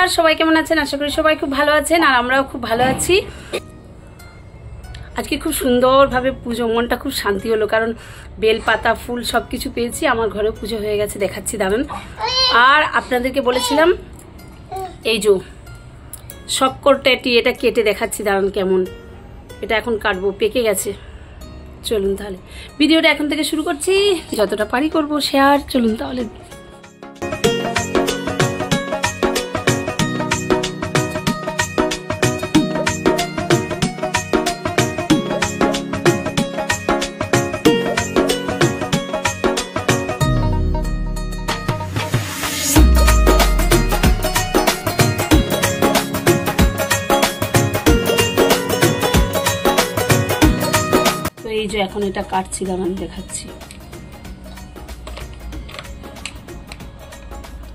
নমস্কার, সবাই কেমন আছেন? আশা করি সবাই খুব ভালো আছেন আর আমরাও খুব ভালো আছি। আজকে খুব সুন্দরভাবে পুজো, মনটা খুব শান্তি হলো, কারণ বেলপাতা ফুল সবকিছু পেয়েছি। আমার ঘরেও পুজো হয়ে গেছে, দেখাচ্ছি দারুন। আর আপনাদেরকে বলেছিলাম এই যে শক্করটাটি, এটা কেটে দেখাচ্ছি দারুন কেমন। এটা এখন কাটবো, পেকে গেছে। চলুন তাহলে ভিডিওটা এখন থেকে শুরু করছি, যতটা পারি করব শেয়ার। চলুন তাহলে। এই যে এখন এটা কাটছিলাম, আমি দেখাচ্ছি।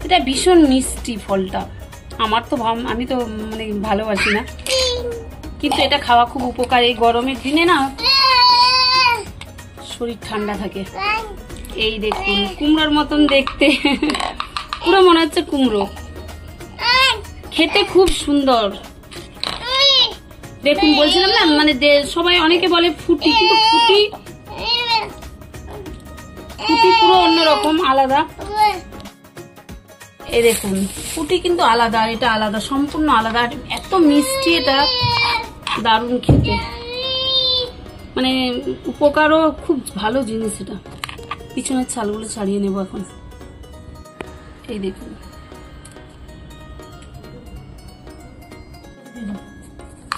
এটা ভীষণ মিষ্টি ফলটা। আমার তো আমি তো মানে ভালোবাসি না, কিন্তু এটা খাওয়া খুব উপকার। এই গরমের দিনে না শরীর ঠান্ডা থাকে। এই দেখুন কুমড়োর মতন দেখতে, পুরো মনে হচ্ছে কুমড়ো, খেতে খুব সুন্দর। দেখুন বলছিলাম না, মানে সবাই অনেকে বলে ফুটি, কিন্তু ফুটি পুরো অন্যরকম, আলাদা। এই দেখুন ফুটি কিন্তু আলাদা, এটা আলাদা, সম্পূর্ণ আলাদা। এত মিষ্টি, এটা দারুণ খেতে, মানে উপকারও খুব ভালো জিনিস। এটা পিছনের ছালগুলো ছাড়িয়ে নেব এখন। এই দেখুন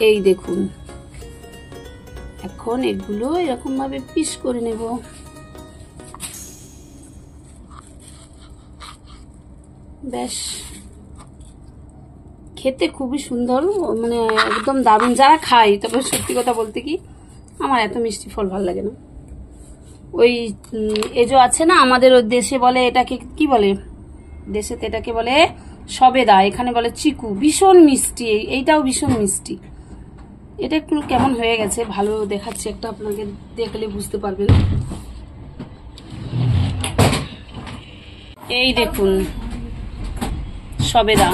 এই দেখুন, এখন এগুলো এরকম ভাবে পিস করে নেব। বেশ খেতে খুবই সুন্দর, মানে একদম দারুণ। যারা খাই, তবে সত্যি কথা বলতে কি, আমার এত মিষ্টি ফল ভালো লাগে না। ওই এজো আছে না আমাদের ওই দেশে, বলে এটাকে কি বলে, দেশে এটাকে বলে সবেদা, এখানে বলে চিকু। ভীষণ মিষ্টি, এইটাও ভীষণ মিষ্টি। এটা একটু কেমন হয়ে গেছে, ভালো দেখাচ্ছে একটা, আপনাকে দেখলে বুঝতে পারবেন। এই দেখুন সবেদা,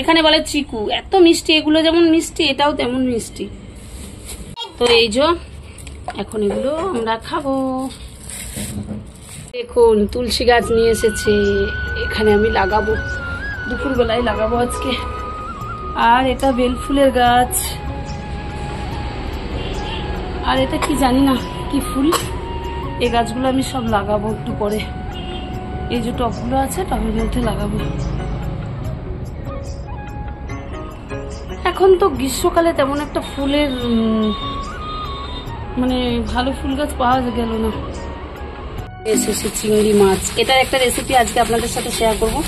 এখানে বলে চিকু। এত মিষ্টি, এগুলো যেমন মিষ্টি এটাও তেমন মিষ্টি। তো এই যে এখন এগুলো আমরা খাবো। দেখুন তুলসী গাছ নিয়ে এসেছে, এখানে আমি লাগাবো, দুপুরবেলায় লাগাবো আজকে। আর এটা বেলফুলের গাছ, আর এটা কি জানি না কি ফুল। এই গাছগুলো আমি সব লাগাবো একটু পরে। এই যে টবগুলো আছে, টবের মধ্যে লাগাবো। এখন তো গ্রীষ্মকালে তেমন একটা ফুলের মানে ভালো ফুল গাছ পাওয়া গেল না। এসেছে চিংড়ি মাছ, এটার একটা রেসিপি আজকে আপনাদের সাথে শেয়ার করবো।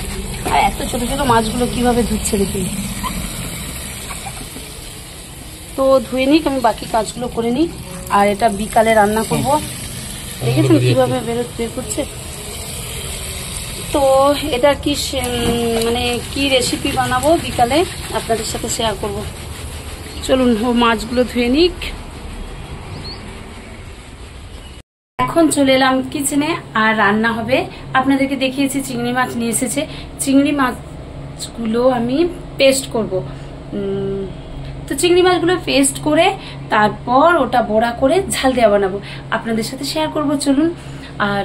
আর এত ছোট ছোট মাছগুলো কিভাবে ধুচ্ছে দেখুন। তো ধুয়ে নিক, আমি বাকি কাজগুলো করে নিই। আর এটা বিকালে রান্না করব। দেখেছেন কিভাবে বের করছে। তো এটা কি মানে কি রেসিপি বানাবো বিকালে আপনাদের সাথে শেয়ার করব। চলুন ও মাছগুলো ধুয়ে নিক। এখন চলে এলাম কিচেনে, আর রান্না হবে। আপনাদেরকে দেখিয়েছি চিংড়ি মাছ নিয়ে এসেছে। চিংড়ি মাছগুলো আমি পেস্ট করব। তো চিংড়ি মাছগুলো পেস্ট করে তারপর ওটা বড়া করে ঝাল দেওয়া বানাবো, আপনাদের সাথে শেয়ার করব। চলুন। আর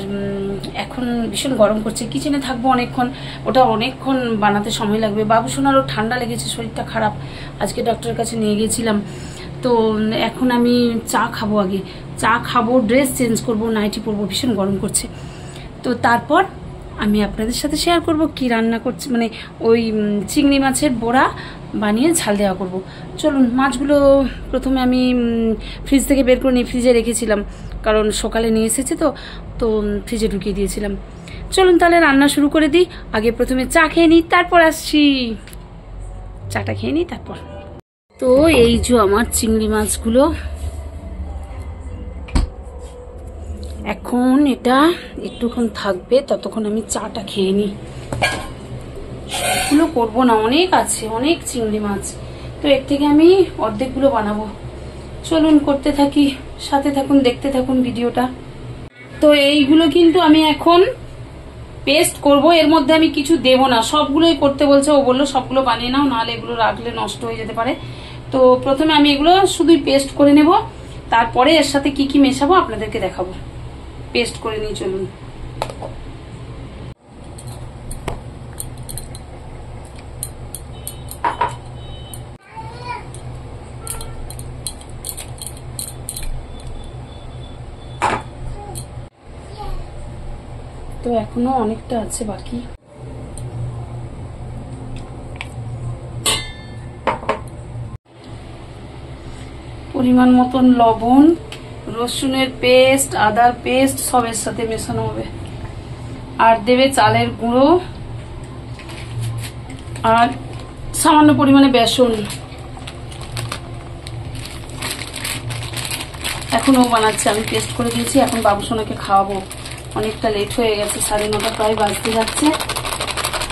এখন ভীষণ গরম করছে, কিচেনে থাকবো অনেকক্ষণ, ওটা অনেকক্ষণ বানাতে সময় লাগবে। বাবু সোনারও ঠান্ডা লেগেছে, শরীরটা খারাপ, আজকে ডক্টরের কাছে নিয়ে গিয়েছিলাম। তো এখন আমি চা খাবো, আগে চা খাবো, ড্রেস চেঞ্জ করব, নাইটি পরবো, ভীষণ গরম করছে। তো তারপর আমি আপনাদের সাথে শেয়ার করব কি রান্না করছি, মানে ওই চিংড়ি মাছের বড়া বানিয়ে ঝাল দেওয়া করব। চলুন, মাছগুলো প্রথমে আমি ফ্রিজ থেকে বের করে নিয়ে ফ্রিজে রেখেছিলাম, কারণ সকালে নিয়ে এসেছে তো ফ্রিজে ঢুকিয়ে দিয়েছিলাম। চলুন তাহলে রান্না শুরু করে দিই। আগে প্রথমে চা খেয়ে নিই, তারপর আসছি। চাটা খেয়ে নিই তারপর। তো এই যে আমার চিংড়ি মাছগুলো, এখন এটা একটুক্ষণ থাকবে, ততক্ষণ আমি চাটা খেয়ে নিই। এগুলো করবো না, অনেক আছে, অনেক চিংড়ি মাছ। তো এর থেকে আমি অর্ধেকগুলো বানাবো। চলুন করতে থাকি, সাথে থাকুন, দেখতে থাকুন ভিডিওটা। তো এইগুলো কিন্তু আমি এখন পেস্ট করব। এর মধ্যে আমি কিছু দেব না, সবগুলোই করতে বলছে। ও বললো সবগুলো বানিয়ে নাও, নাহলে এগুলো রাখলে নষ্ট হয়ে যেতে পারে। তো প্রথমে আমি এগুলো শুধুই পেস্ট করে নেব, তারপরে এর সাথে কি কি মেশাবো আপনাদেরকে দেখাবো। পেস্ট করে নিয়ে চলুন। তো এখনো অনেকটা আছে বাকি। পরিমাণ মতন লবণ, রসুনের পেস্ট, আদার পেস্ট সবের সাথে মেশানো হবে। আর দেবে চালের গুঁড়ো আর সামান্য পরিমাণে বেসন। এখনো বানাচ্ছে, আমি পেস্ট করে দিয়েছি। এখন বাবুসোনাকে খাওয়াবো, অনেকটা লেট হয়ে গেছে, 9:30 প্রায় বাজতে যাচ্ছে,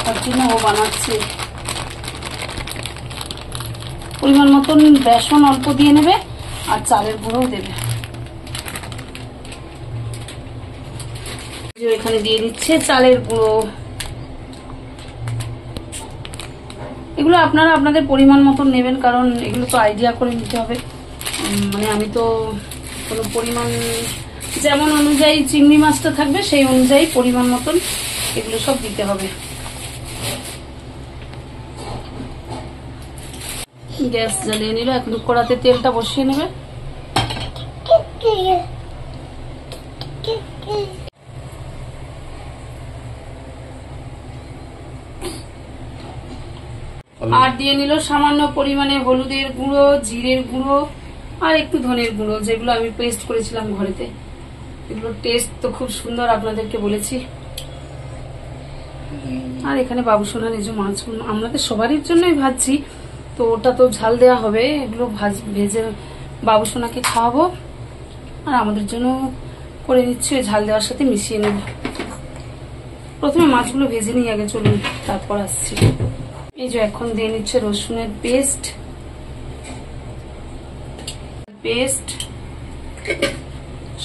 তার জন্য ও বানাচ্ছে। পরিমাণ মতন বেসন অল্প দিয়ে নেবে আর চালের গুঁড়োও দেবে। এখানে দিয়ে দিচ্ছে চালের গুঁড়ো। এগুলো আপনারা আপনাদের পরিমাণ মতন নেবেন, কারণ এগুলো তো আইডিয়া করে নিতে হবে। মানে আমি তো কোনো পরিমাণ, যেমন অনুযায়ী চিংড়ি মাছটা থাকবে সেই অনুযায়ী পরিমাণ মতন এগুলো সব দিতে হবে। গ্যাস জ্বালিয়ে নিল, এখন কড়াতে তেলটা বসিয়ে নেবে। আর দিয়ে নিল সামান্য পরিমাণে হলুদের গুঁড়ো, জিরের গুঁড়ো আর একটু ধনের গুঁড়ো, যেগুলো আমি পেস্ট করেছিলাম ঘরেতে। এগুলোর টেস্ট তো খুব সুন্দর, আপনাদেরকে বলেছি। আর এখানে বাবুসোনার এই যে মাছগুলো আমাদের সবারই জন্যই ভাজছি, তো ওটা তো ঝাল দেওয়া হবে। এগুলো ভেজে বাবুসোনাকে খাওয়াবো আর আমাদের জন্য করে নিচ্ছি, ওই ঝাল দেওয়ার সাথে মিশিয়ে নেব। প্রথমে মাছগুলো ভেজে নিই আগে, চলুন তারপর আসছি। এই যে এখন দিয়ে নিচ্ছে রসুনের পেস্ট,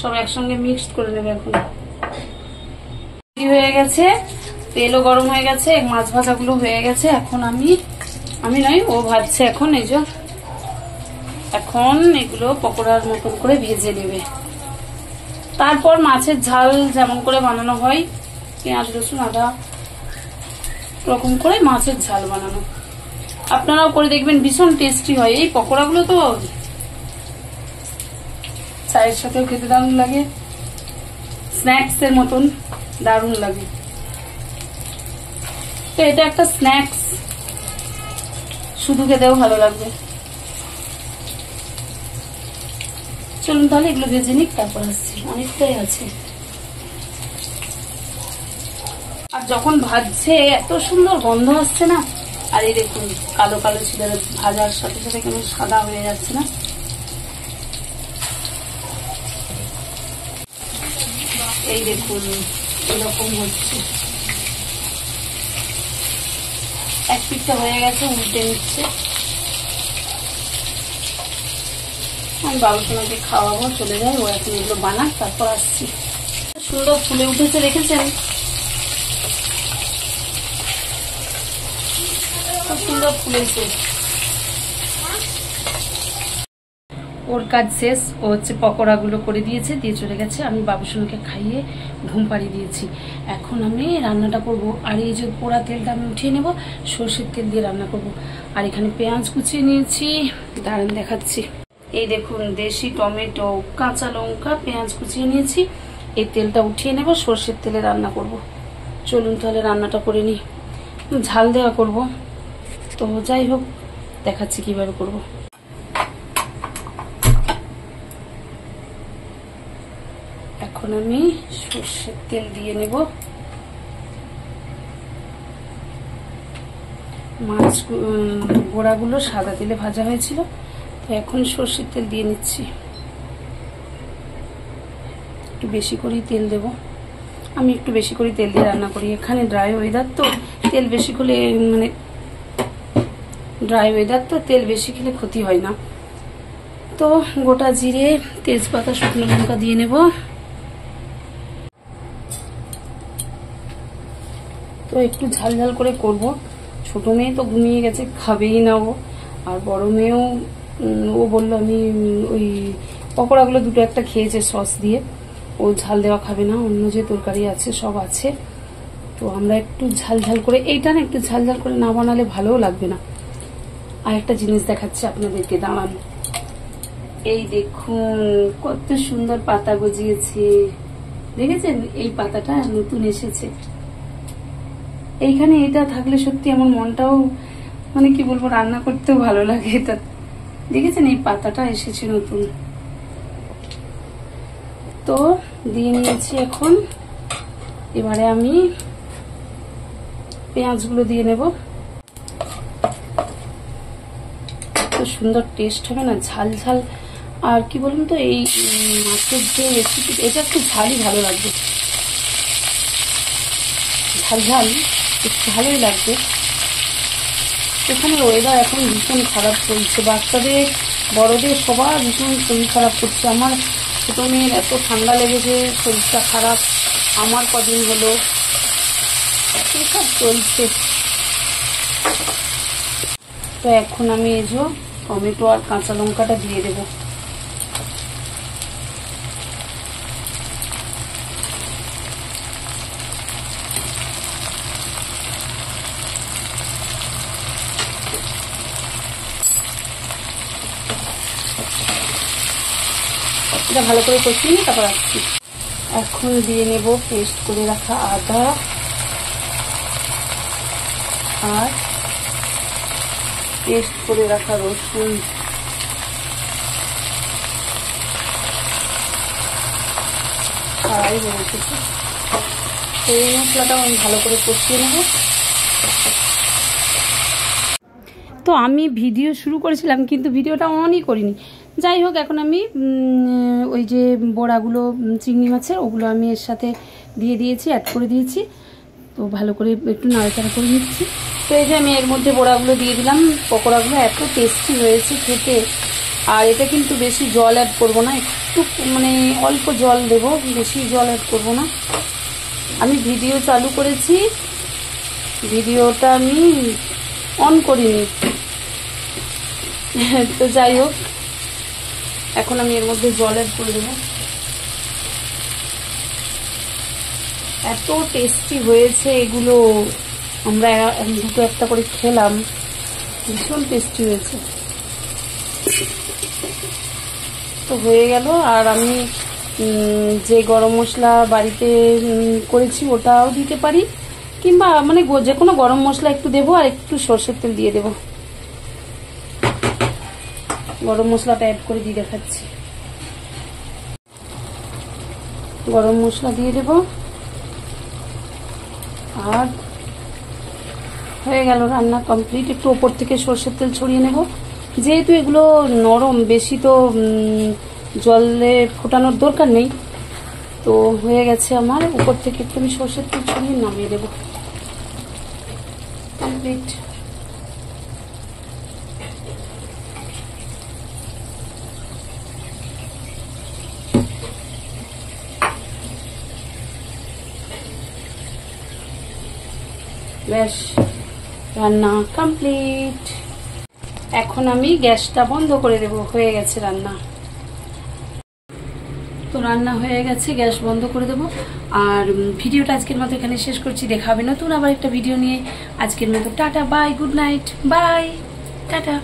সব একসঙ্গে মিক্সড করে নেবে। এখন হয়ে গেছে, তেলও গরম হয়ে গেছে, মাছ ভাজাগুলো হয়ে গেছে। এখন আমি নয়, ও ভাজছে এখন। এই যে এখন এগুলো পকোড়ার মতন করে ভেজে নেবে। তারপর মাছের ঝাল যেমন করে বানানো হয়, পেঁয়াজ রসুন আদা রকম করে মাছের ঝাল বানানো, আপনারাও করে দেখবেন, ভীষণ টেস্টি হয়। এই পকোড়াগুলো তো চায়ের সাথেও খেতে দারুণ লাগে, স্ন্যাক্স এর মতন দারুণ লাগে। তো এটা একটা স্ন্যাক্স, শুধু খেতেও ভালো লাগবে। চলুন তাহলে এগুলো ভেজে নিক, তারপর আসছি, অনেকটাই আছে। আর যখন ভাজছে এত সুন্দর গন্ধ আসছে না। আর এই দেখুন কালো কালো ছিল, ভাজার সাথে সাথে কেমন সাদা হয়ে যাচ্ছে না। এই দেখুন এরকম হচ্ছে, এক পিঠটা হয়ে গেছে, উল্টে নিচ্ছে। আমি বাবুসোনাকে খাওয়াবো, চলে যাই, ও এখন এগুলো বানাক, তারপর আসছি। সুন্দর ফুলে উঠেছে, দেখেছেন? খুব সুন্দর ফুলেছে। ওর কাজ শেষ, ও হচ্ছে পকোড়াগুলো করে দিয়েছে, দিয়ে চলে গেছে। আমি বাবুসোনাকে খাইয়ে ঘুম পাড়িয়ে দিয়েছি। এখন আমি রান্নাটা করব। আর এই যে পোড়া তেলটা আমি উঠিয়ে নেব, সর্ষের তেল দিয়ে রান্না করব। আর এখানে পেঁয়াজ কুচিয়ে নিয়েছি, দাঁড়ান দেখাচ্ছি। এই দেখুন দেশি টমেটো, কাঁচা লঙ্কা, পেঁয়াজ কুচিয়ে নিয়েছি। এই তেলটা উঠিয়ে নেব, সর্ষের তেলে রান্না করব। চলুন তাহলে রান্নাটা করে নিই। ঝাল দেওয়া করব, তো যাই হোক দেখাচ্ছি কিভাবে করব। এখন আমি সর্ষের তেল দিয়ে নেব। মাছ গোড়াগুলো সাদা তেলে ভাজা হয়েছিল, তো এখন সর্ষের তেল দিয়ে নিচ্ছি। একটু বেশি করেই তেল দেব, আমি একটু বেশি করে তেল দিয়ে রান্না করি। এখানে ড্রাই ওয়েদার তো, তেল বেশি খেলে মানে তেল বেশি খেলে ক্ষতি হয় না। তো গোটা জিরে, তেজপাতা, শুকনো লঙ্কা দিয়ে নেব। তো একটু ঝাল ঝাল করে করব। ছোট মেয়ে তো ঘুমিয়ে গেছে, খাবেই না ও। আর বড় মেয়েও ও বললো আমি ওই পকোড়াগুলো দুটো একটা খেয়েছে সস দিয়ে, ও ঝাল দেওয়া খাবে না, অন্য যে তরকারি আছে সব আছে। তো আমরা একটু ঝাল ঝাল করে, এইটা না একটু ঝাল ঝাল করে না বানালে ভালোও লাগবে না। আর একটা জিনিস দেখাচ্ছি আপনাদেরকে, দাঁড়ান। এই দেখুন কত সুন্দর পাতা গজিয়েছে, দেখেছেন? এই পাতাটা নতুন এসেছে। এইখানে এটা থাকলে সত্যি আমার মনটাও মানে কি বলবো, রান্না করতেও ভালো লাগে। এটা দেখেছেন, এই পাতাটা এসেছে নতুন। তো দিয়ে নিয়েছি এখন। এবারে আমি পেঁয়াজগুলো দিয়ে নেব। এত সুন্দর টেস্ট হবে না, ঝাল ঝাল। আর কি বলুন তো, এই মাছের যে রেসিপি, এটা একটু ঝালই ভালো লাগবে, ঝাল ঝাল একটু ভালোই লাগবে। এখানে ওয়েদার এখন ভীষণ খারাপ চলছে, বাচ্চাদের বড়দের সবার ভীষণ শরীর খারাপ করছে। আমার ছোট মেয়ের এত ঠান্ডা লেগেছে, শরীরটা খারাপ। আমার কদিন হলো, এসব চলছে। তো এখন আমি এই যে টমেটো আর কাঁচা লঙ্কাটা দিয়ে দেবো। এটা ভালো করে কষিয়ে নিয়ে তারপর আসছি। এখন দিয়ে নেব পেস্ট করে রাখা আদা আর পেস্ট করে রাখা রসুন। আর এই মশলাটাও আমি ভালো করে কষিয়ে নেব। তো আমি ভিডিও শুরু করেছিলাম কিন্তু ভিডিওটা অনই করিনি। যাই হোক, এখন আমি ওই যে বড়াগুলো চিংড়ি মাছের, ওগুলো আমি এর সাথে দিয়ে দিয়েছি, অ্যাড করে দিয়েছি। তো ভালো করে একটু নাড়াচাড়া করে নিচ্ছি। তো এই যে আমি এর মধ্যে বড়াগুলো দিয়ে দিলাম। পকোড়াগুলো এত টেস্টি হয়েছে খেতে। আর এটা কিন্তু বেশি জল অ্যাড করব না, একটু মানে অল্প জল দেব, বেশি জল অ্যাড করব না। আমি ভিডিও চালু করেছি, ভিডিওটা আমি অন করিনি। তো যাই হোক, এখন আমি এর মধ্যে জল অ্যাড করে দেবো। এত টেস্টি হয়েছে এগুলো, আমরা দুটো একটা করে খেলাম, ভীষণ টেস্টি হয়েছে। তো হয়ে গেল। আর আমি যে গরম মশলা বাড়িতে করেছি ওটাও দিতে পারি, কিংবা মানে যে কোনো গরম মশলা একটু দেবো, আর একটু সরষের তেল দিয়ে দেবো। গরম মশলাটা অ্যাড করে দিয়ে দেখাচ্ছি। গরম মশলা দিয়ে দেব, আর হয়ে গেল রান্না কমপ্লিট। একটু ওপর থেকে সরষের তেল ছড়িয়ে নেব, যেহেতু এগুলো নরম, বেশি তো জলে ফোটানোর দরকার নেই। তো হয়ে গেছে আমার, উপর থেকে একটু আমি সরষের তেল ছড়িয়ে নামিয়ে দেবো। কমপ্লিট। ব্যাস, রান্না কমপ্লিট। এখন আমি গ্যাসটা বন্ধ করে দেব, হয়ে গেছে রান্না। তো রান্না হয়ে গেছে, গ্যাস বন্ধ করে দেব। আর ভিডিওটা আজকের মতো এখানে শেষ করছি। দেখা হবে নতুন আবার একটা ভিডিও নিয়ে। আজকের মতো tata, bye, good night, bye, tata.